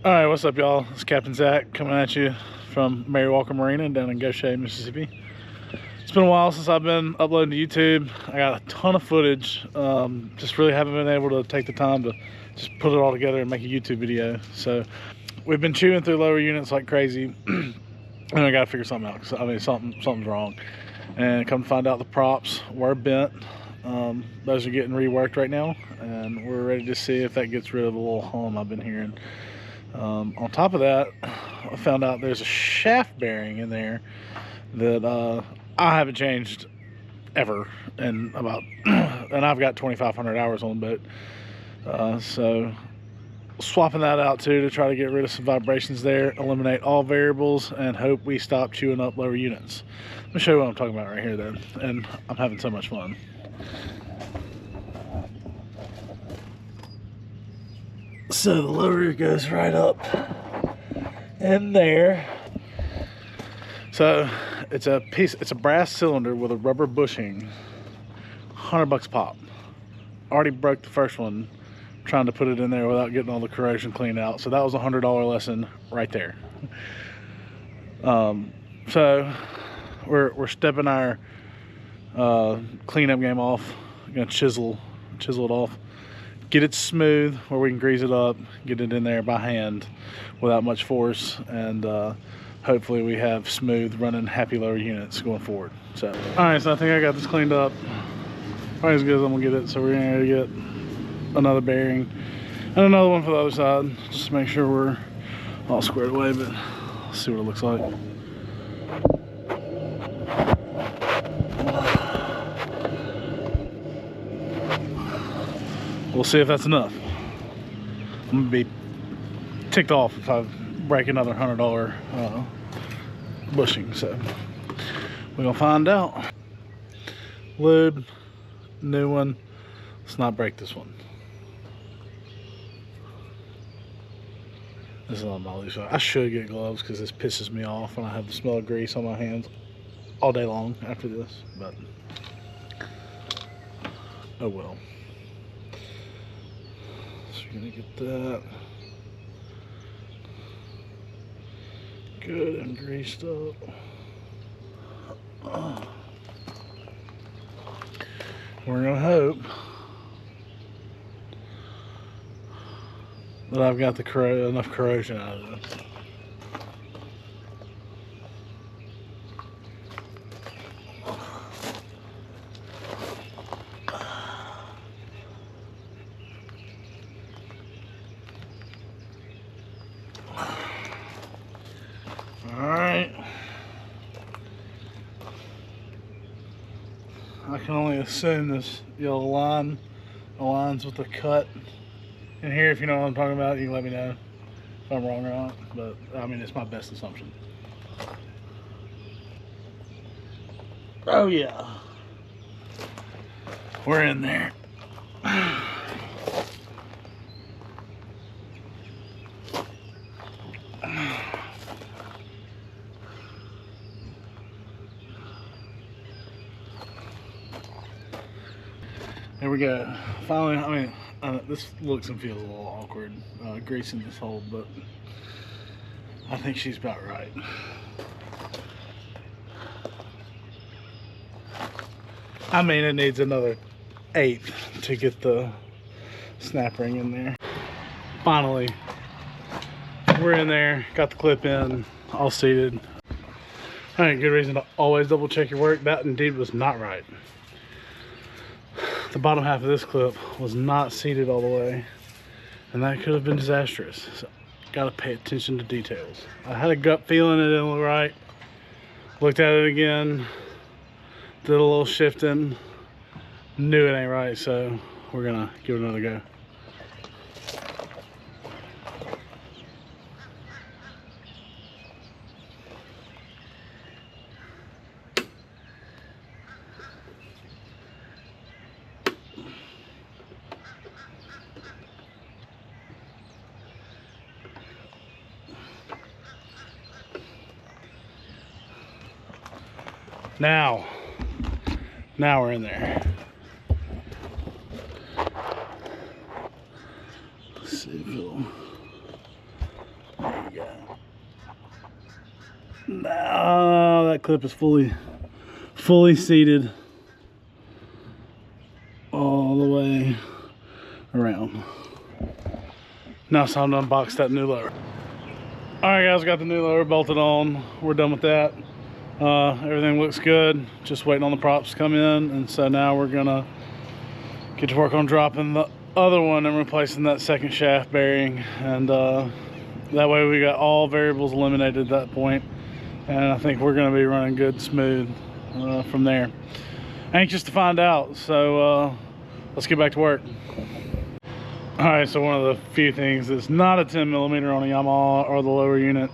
All right, what's up, y'all? It's Captain Zach coming at you from Mary Walker Marina down in Goshen, Mississippi. It's been a while since I've been uploading to YouTube. I got a ton of footage. Just really haven't been able to take the time to just put it all together and make a YouTube video. So we've been chewing through lower units like crazy, and I got to figure something out. I mean, something's wrong. And come to find out, the props were bent. Those are getting reworked right now, and we're ready to see if that gets rid of the little hum I've been hearing. On top of that, I found out there's a shaft bearing in there that I haven't changed ever in about, and I've got 2,500 hours on the boat. So swapping that out too to try to get rid of some vibrations there, eliminate all variables, and hope we stop chewing up lower units. Let me show you what I'm talking about right here then, and I'm having so much fun. So the lower goes right up in there. So it's a brass cylinder with a rubber bushing, $100 a pop. Already broke the first one trying to put it in there without getting all the corrosion cleaned out. So that was a $100 lesson right there. So we're stepping our cleanup game off. We're gonna chisel it off, get it smooth where we can grease it up, get it in there by hand without much force, and hopefully we have smooth running happy lower units going forward. So all right, so I think I got this cleaned up probably as good as I'm gonna get it. So we're gonna get another bearing and another one for the other side just to make sure we're all squared away, but let's see what it looks like. We'll see if that's enough. I'm gonna be ticked off if I break another $100 bushing, so we're gonna find out. Lube, new one. Let's not break this one. This is on my loose. I should get gloves because this pisses me off when I have the smell of grease on my hands all day long after this, but oh well. Gonna get that good and greased up. We're gonna hope that I've got enough corrosion out of this. I can only assume this yellow line aligns with the cut in here. If you know what I'm talking about, you can let me know if I'm wrong or not, but I mean, it's my best assumption. Oh yeah, we're in there. There we go. Finally, I mean, this looks and feels a little awkward, greasing this hole, but I think she's about right. I mean, it needs another 1/8 to get the snap ring in there. Finally, we're in there, got the clip in, all seated. All right, good reason to always double check your work. That indeed was not right. The bottom half of this clip was not seated all the way, and that could have been disastrous. So gotta pay attention to details. I had a gut feeling it didn't look right. Looked at it again, did a little shifting, knew it ain't right, so we're gonna give it another go. Now we're in there. Let's see if it'll Now that clip is fully seated all the way around. Now it's time to unbox that new lower. All right, guys, got the new lower bolted on. We're done with that. Everything looks good. Just waiting on the props to come in, and so now we're gonna get to work on dropping the other one and replacing that second shaft bearing, and that way we got all variables eliminated at that point, and I think we're gonna be running good smooth from there. Anxious to find out, so let's get back to work. All right, so one of the few things that's not a 10mm on a Yamaha or the lower unit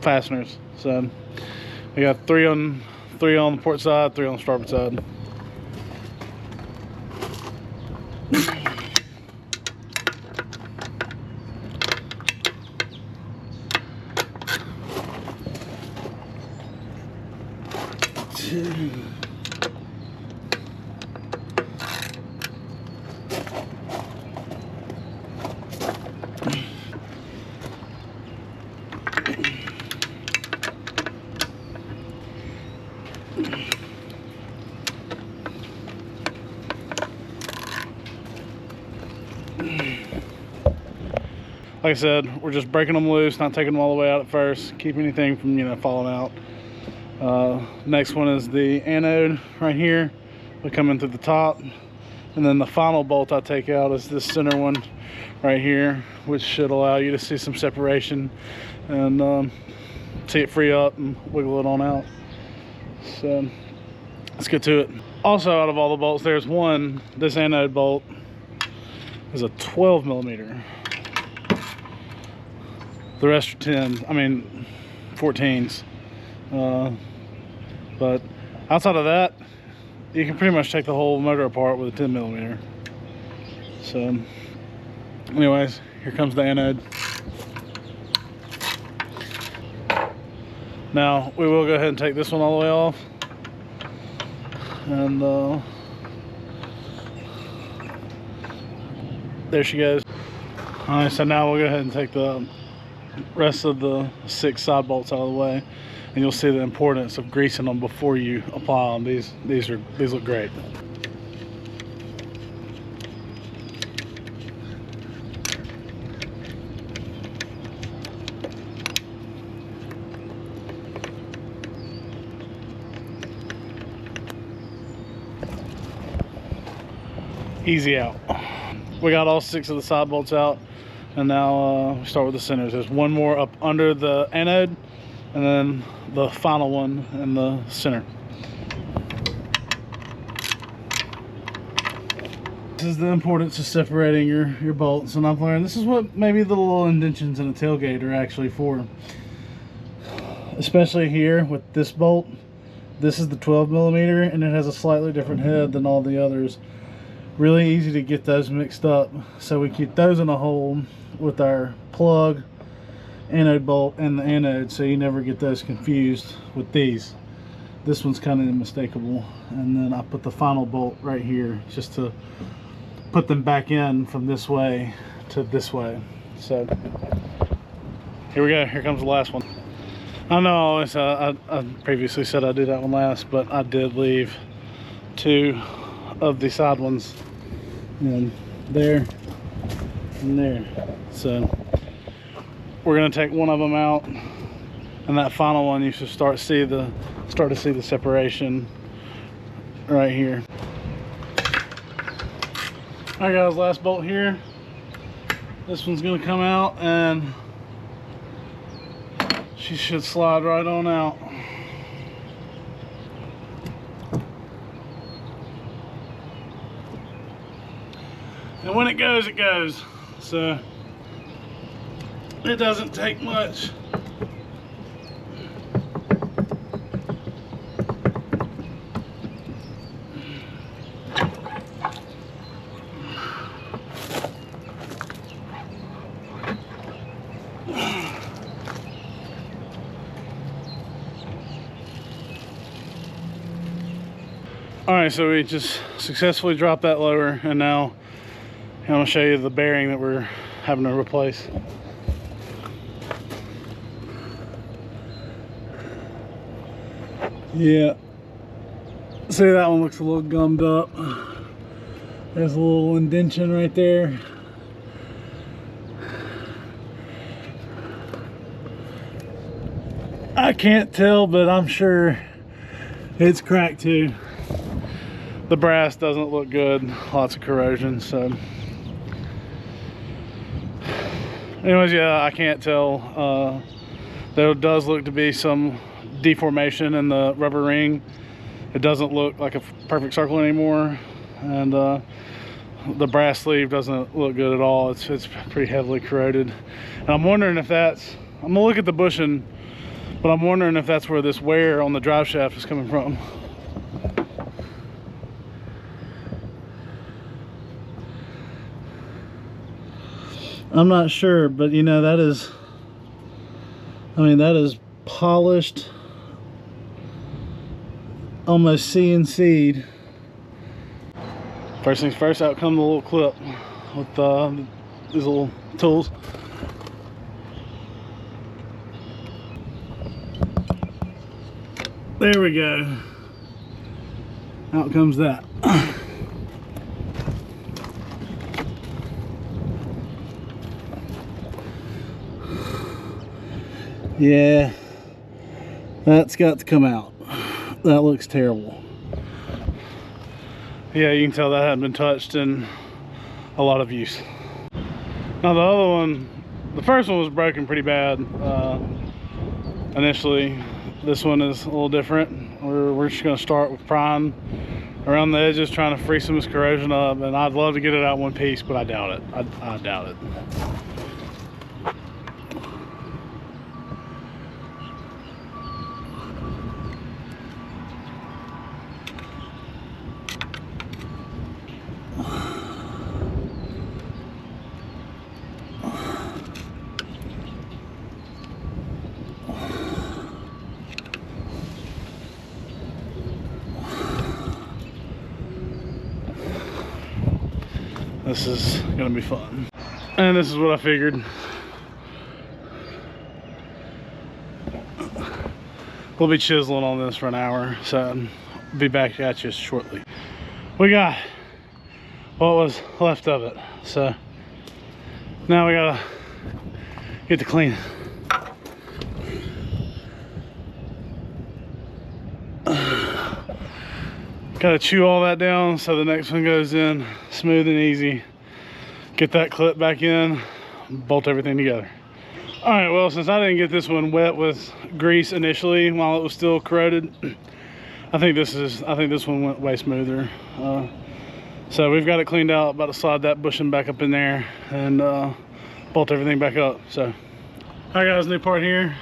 fasteners. So we got three on the port side, 3 on the starboard side. Like I said, we're just breaking them loose, not taking them all the way out at first, keep anything from, you know, falling out. Next one is the anode right here. We come in through the top, and then the final bolt I take out is this center one right here, which should allow you to see some separation and see it free up and wiggle it on out. So let's get to it. Also, out of all the bolts, there's one, this anode bolt is a 12mm. The rest are 14s. But outside of that, you can pretty much take the whole motor apart with a 10mm. So anyways, here comes the anode. Now we will go ahead and take this one all the way off, and there she goes. All right, so now we'll go ahead and take the rest of the 6 side bolts out of the way, and you'll see the importance of greasing them before you apply them. These look great. Easy out. We got all 6 of the side bolts out, and now we start with the centers. There's one more up under the anode, and then the final one in the center. This is the importance of separating your bolts, and I've learned this is what maybe the little indentions in a tailgate are actually for. Especially here with this bolt. This is the 12mm, and it has a slightly different head than all the others. Really easy to get those mixed up, so we keep those in a hole with our plug, anode bolt, and the anode, so you never get those confused with these. This one's kind of unmistakable, and then I put the final bolt right here just to put them back in from this way to this way. So here we go. Here comes the last one. I know I previously said I did that one last, but I did leave 2 of the side ones, and there and there. So we're gonna take one of them out, and that final one you should start to see the separation right here. All right, guys, last bolt here. This one's gonna come out, and she should slide right on out. And when it goes. So it doesn't take much. All right, so we just successfully dropped that lower, and now I'm gonna show you the bearing that we're having to replace. Yeah. See, that one looks a little gummed up. There's a little indentation right there. I can't tell, but I'm sure it's cracked too. The brass doesn't look good, lots of corrosion, so. Anyways, yeah, I can't tell. There does look to be some deformation in the rubber ring. It doesn't look like a perfect circle anymore, and the brass sleeve doesn't look good at all. It's pretty heavily corroded, and I'm wondering if that's, I'm gonna look at the bushing, but I'm wondering if that's where this wear on the drive shaft is coming from. I'm not sure, but you know, that is, I mean, that is polished, almost CNC'd. First things first, out come the little clip with these little tools. There we go. Out comes that. Yeah, that's got to come out. That looks terrible. Yeah, you can tell that hadn't been touched in a lot of use. Now the other one, the first one was broken pretty bad initially. This one is a little different. We're just gonna start with prying around the edges, trying to free some of this corrosion up, and I'd love to get it out in one piece, but I doubt it. I doubt it. This is gonna be fun. And this is what I figured. We'll be chiseling on this for an hour, so I'll be back at you shortly. We got what was left of it, so now we gotta get to clean. Gotta chew all that down so the next one goes in smooth and easy. Get that clip back in, bolt everything together. All right, well, since I didn't get this one wet with grease initially while it was still corroded, I think this one went way smoother. So we've got it cleaned out, about to slide that bushing back up in there and bolt everything back up. So, all right guys, new part here.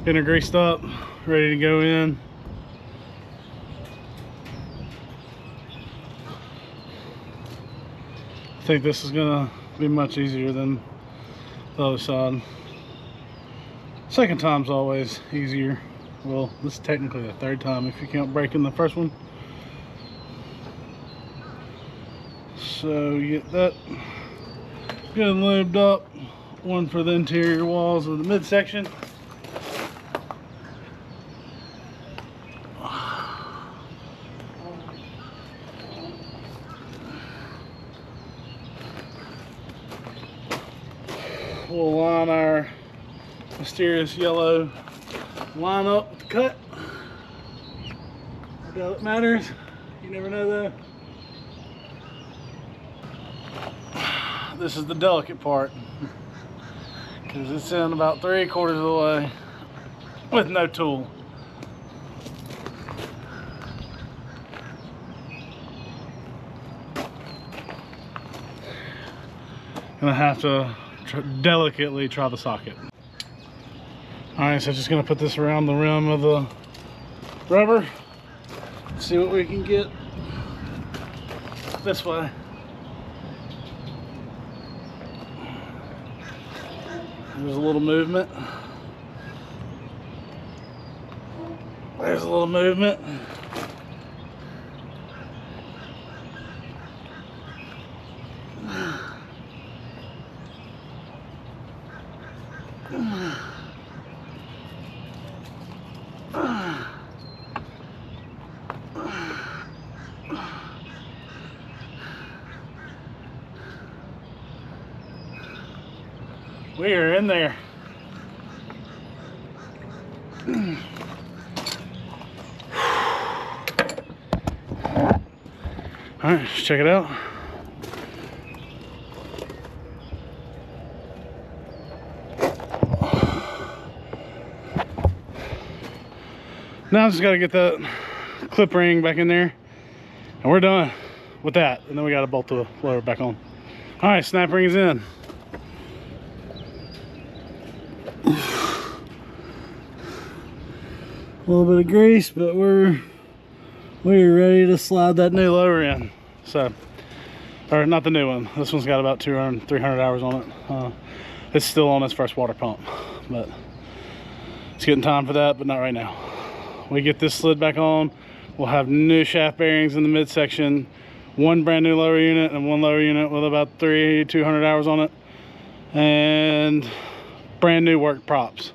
Getting it greased up, ready to go in. I think this is gonna be much easier than the other side. Second time's always easier. Well, this is technically the third time if you count breaking the first one. So you get that good and lubed up. One for the interior walls of the midsection. We'll line our mysterious yellow line up with the cut. I doubt it matters. You never know though. This is the delicate part because it's in about 3/4 of the way with no tool. Gonna have to delicately try the socket. All right, so just gonna put this around the rim of the rubber, see what we can get this way. There's a little movement. There's a little movement. We are in there. All right, let's check it out. Now I just got to get that clip ring back in there, and we're done with that. And then we got to bolt the lower back on. All right, snap ring is in. A little bit of grease, but we're ready to slide that new lower in. So, or not the new one. This one's got about 200, 300 hours on it. It's still on its first water pump, but it's getting time for that, but not right now. We get this slid back on, we'll have new shaft bearings in the midsection, one brand new lower unit and one lower unit with about 200 hours on it, and brand new work props.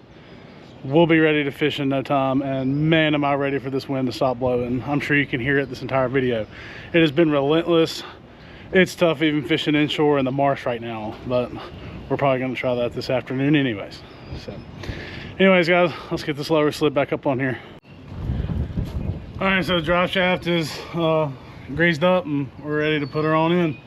We'll be ready to fish in no time, and man, am I ready for this wind to stop blowing. I'm sure you can hear it this entire video. It has been relentless. It's tough even fishing inshore in the marsh right now, but we're probably gonna try that this afternoon anyways. So anyways guys, let's get this lower slid back up on here. All right, so the drive shaft is greased up and we're ready to put her on in.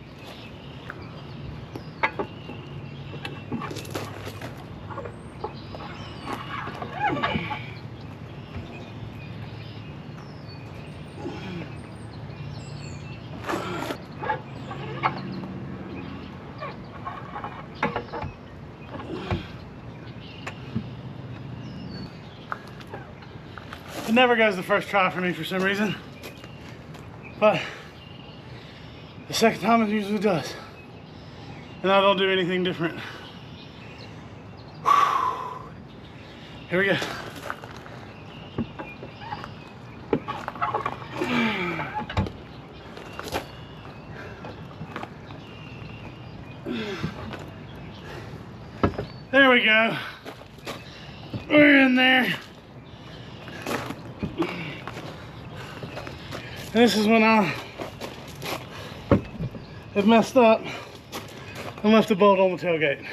It never goes the first try for me for some reason, but the second time it usually does, and I don't do anything different. Here we go. There we go. We're in there. This is when I have messed up and left the bolt on the tailgate.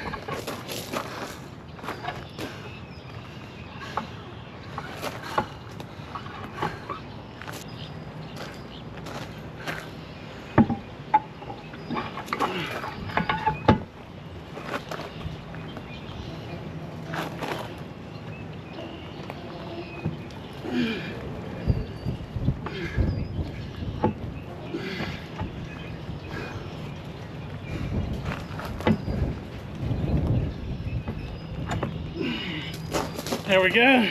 There we go.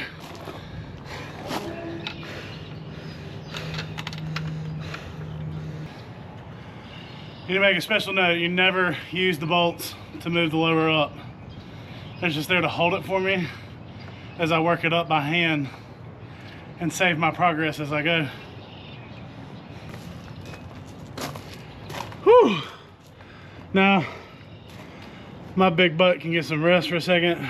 You need to make a special note, you never use the bolts to move the lower up. They're just there to hold it for me as I work it up by hand and save my progress as I go. Whew. Now, my big butt can get some rest for a second.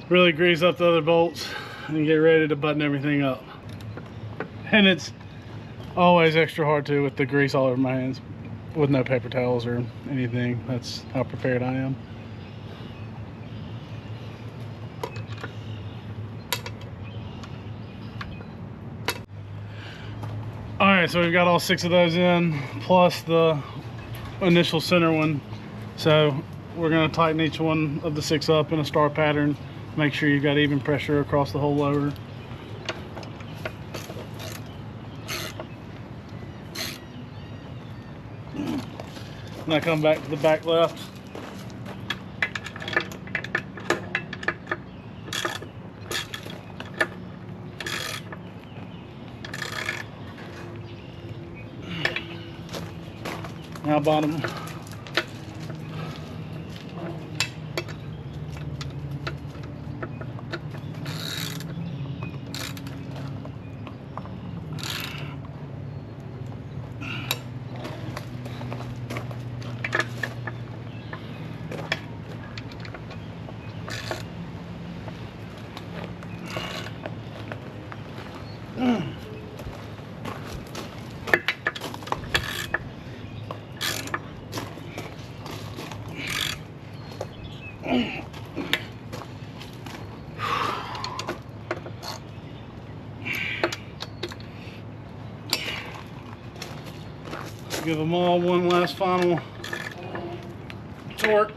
Really grease up the other bolts and get ready to button everything up. And it's always extra hard too with the grease all over my hands with no paper towels or anything. That's how prepared I am. All right, so we've got all 6 of those in, plus the initial center one. So we're gonna tighten each one of the 6 up in a star pattern. Make sure you've got even pressure across the whole lower. Now come back to the back left. Now bottom. Give them all one last final torque.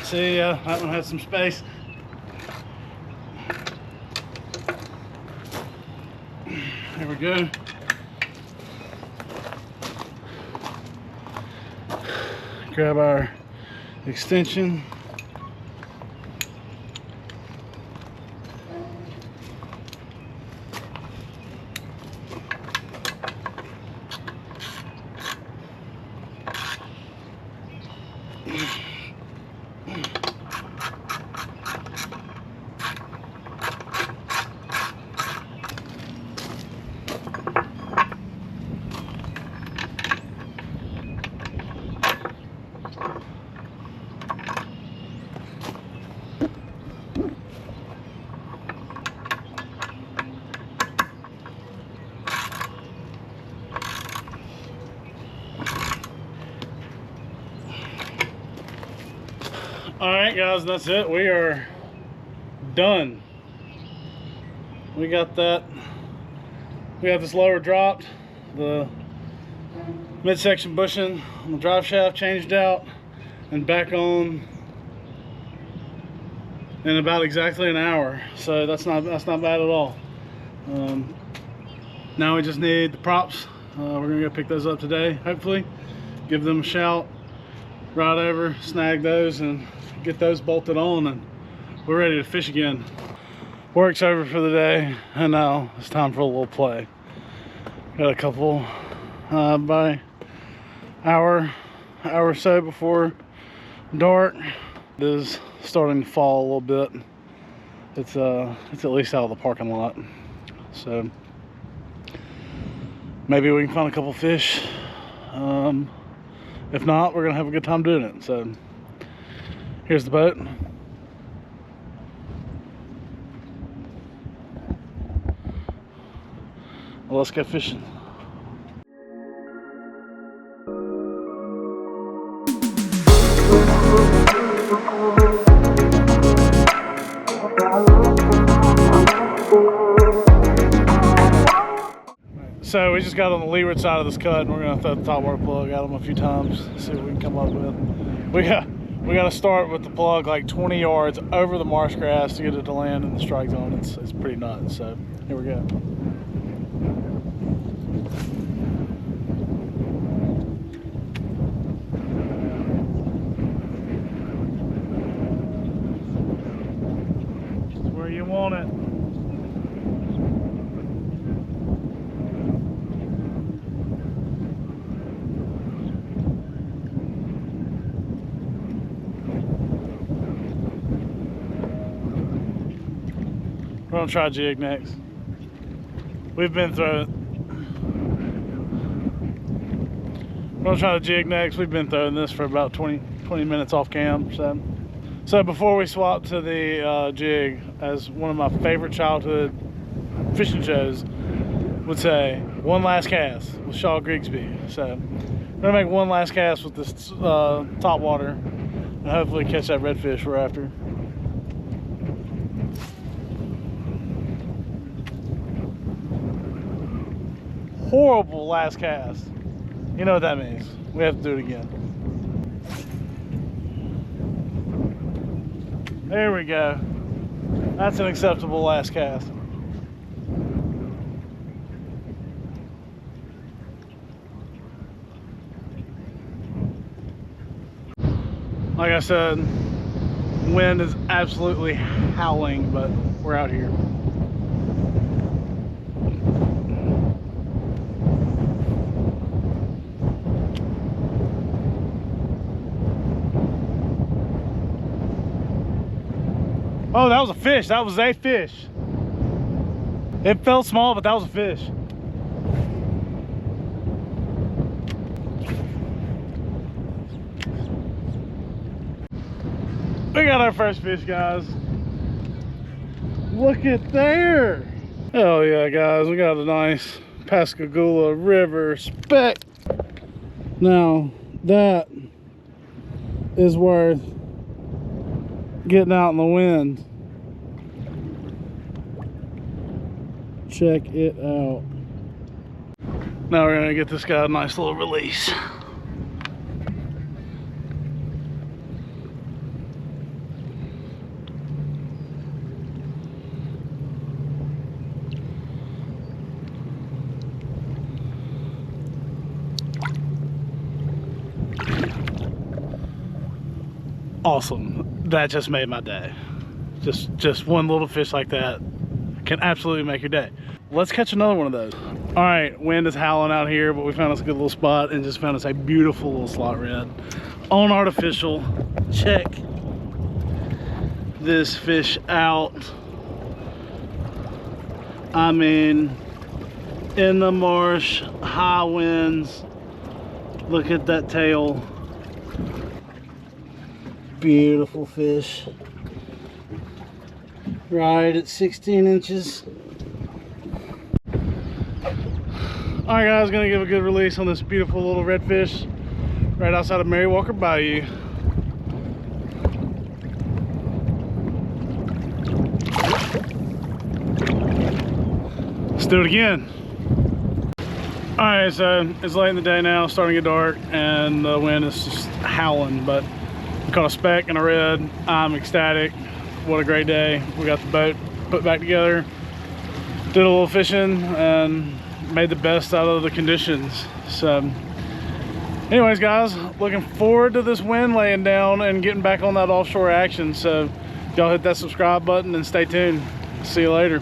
See, that one has some space. There we go. Grab our extension. Alright guys, that's it. We are done. We got that. We got this lower dropped. The midsection bushing on the drive shaft changed out and back on in about exactly an hour. So that's not bad at all. Now we just need the props. We're gonna go pick those up today, hopefully. Give them a shout, ride over, snag those, and get those bolted on, and we're ready to fish again. Work's over for the day, and now it's time for a little play. Got a couple by hour or so before dark. It is starting to fall a little bit. It's at least out of the parking lot, so maybe we can find a couple fish. If not, we're gonna have a good time doing it. So here's the boat. Well, let's go fishing. So we just got on the leeward side of this cut, and we're gonna throw the top water plug at them a few times, see what we can come up with. We got to start with the plug like 20 yards over the marsh grass to get it to land in the strike zone. It's pretty nuts. So here we go. It's where you want it. We're gonna try jig next. We've been through it. We're gonna try to jig next. We've been throwing this for about 20 minutes off cam. So before we swap to the jig, as one of my favorite childhood fishing shows would say, one last cast with Shaw Grigsby. So we're gonna make one last cast with this top water and hopefully catch that redfish we're after. Horrible last cast. You know what that means. We have to do it again. There we go. That's an acceptable last cast. Like I said, wind is absolutely howling, but we're out here. Oh, that was a fish. That was a fish. It felt small, but that was a fish. We got our first fish, guys. Look at there. Oh yeah, guys, we got a nice Pascagoula River speck. Now, that is worth getting out in the wind. Check it out. Now we're gonna get this guy a nice little release. Awesome. That just made my day. Just one little fish like that can absolutely make your day. Let's catch another one of those. All right, wind is howling out here, but we found us a good little spot and just found us a beautiful little slot red on artificial. Check this fish out. I mean, in the marsh, high winds. Look at that tail. Beautiful fish. Right at 16 inches. All right, guys, gonna give a good release on this beautiful little redfish right outside of Mary Walker Bayou. Let's do it again. All right, so it's late in the day now, starting to get dark, and the wind is just howling, but we caught a speck and a red. I'm ecstatic. What a great day. We got the boat put back together, did a little fishing, and made the best out of the conditions. So anyways, guys, looking forward to this wind laying down and getting back on that offshore action. So y'all hit that subscribe button and stay tuned. See you later.